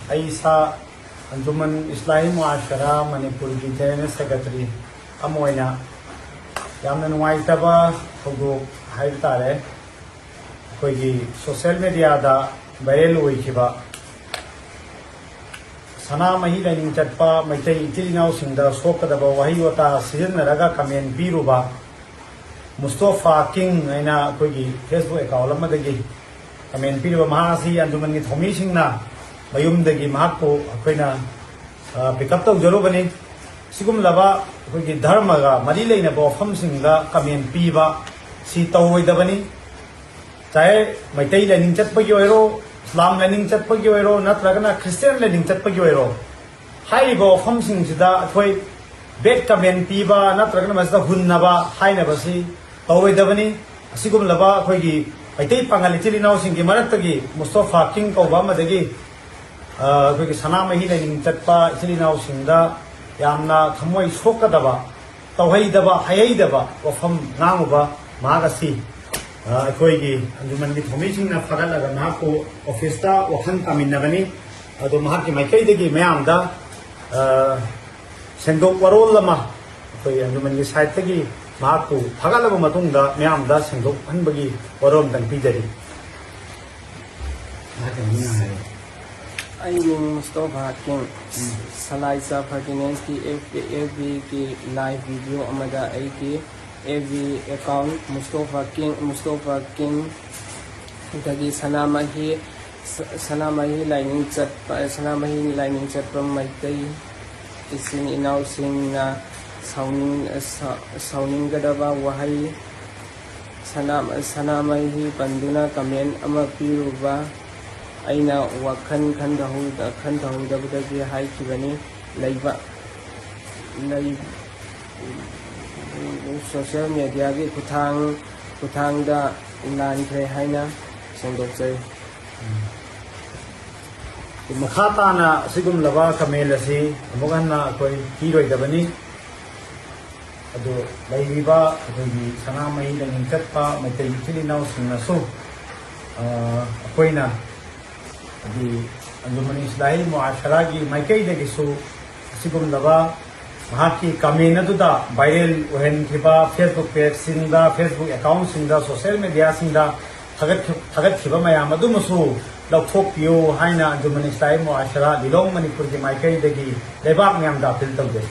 Aisa Anjuman Islami Muashara Manipur ki General Secretary Amoina Yamna Nuwaitaba Hogo Haitare Koigi social media da viral oikiba Sanamahi laining chatpa Maitai Itilinaw singda sokadaba wahi wata sizinaraga comment biruba Mustafa King aina koigi Facebook account amadagi comment biruba mahasi Anjuman ki thomi singna mayumdagi mahakko akoina pick up tawjarubani sigum laba koigi dharmaga mari leina bofam singda comment piba si tawroidabani चाहे Meitei lining चटपगी ओइरो इस्लाम lining चटपगी ओइरो नत्रगना Christian lining चटपगी ओइरो हाइबो फमसिंग सिदा अखोय बेट comment पीबा नत्रगना मसदा हुन्नबा हाइनबसी तौवेदबनी असिगुम लबा अखोयगी Meitei पांगाली चिलिनाव सिंगी मरक्तगी Mustafa king कौबा Madgi अखोयगी Sanamahi lining चटपा चिलिनाव सिंगदा यामना थमोय सोकदबा तौहैदबा हायैदबा वफम नांगुबा मागसी अखोयगी अंजुमन की थोमीसिंगना फगलगा माको ऑफिसता वखन तामिनगनी अदो महाकी माइकैदगी मयामदा सेंदोक warol लमा अखोय अंजुमन की साइटगी माको फगलबा मतुंगदा मयामदा सेंदोक हनबगी warol तंग पिजरी Mustafa king सलाइसा फर्टिनेंस की FB की लाइव वीडियो अमदा की every account Mustafa King dagi Sanamahi lining chat from Maitai ising inaw sing na sounding gadaba wahay Sanamahi panduna comment ama piruba aina wakhan khandahud dagi hai kibani laiba social media की कुथांग दा लान थे हाइना संदोक से मखाताना सिगुम लबा कमेल असी अमुगन्ना कोई कीरोइदबनी अदो लैरिबा अदोगी Sanamahi lining चटपा Meitei इथिलिनाव सिंगनासु अकोइना अदि अंजुमन इस्लामी मुआशरा की माइकैदगिसु सिगुम लबा महाकी कमेंट अदुदा वायरल ओहनखिबा फेसबुक पेज सिंगदा फेसबुक अकाउंट सिंगदा सोशल मीडिया सिंगदा थगतखिबा मयाम अदुमसु लौथोकपियो हाइना अंजुमन इस्लामी मुआशरा लिलोंग मणिपुर की माइकैदगी लेबाक मयामदा अपील तौदे।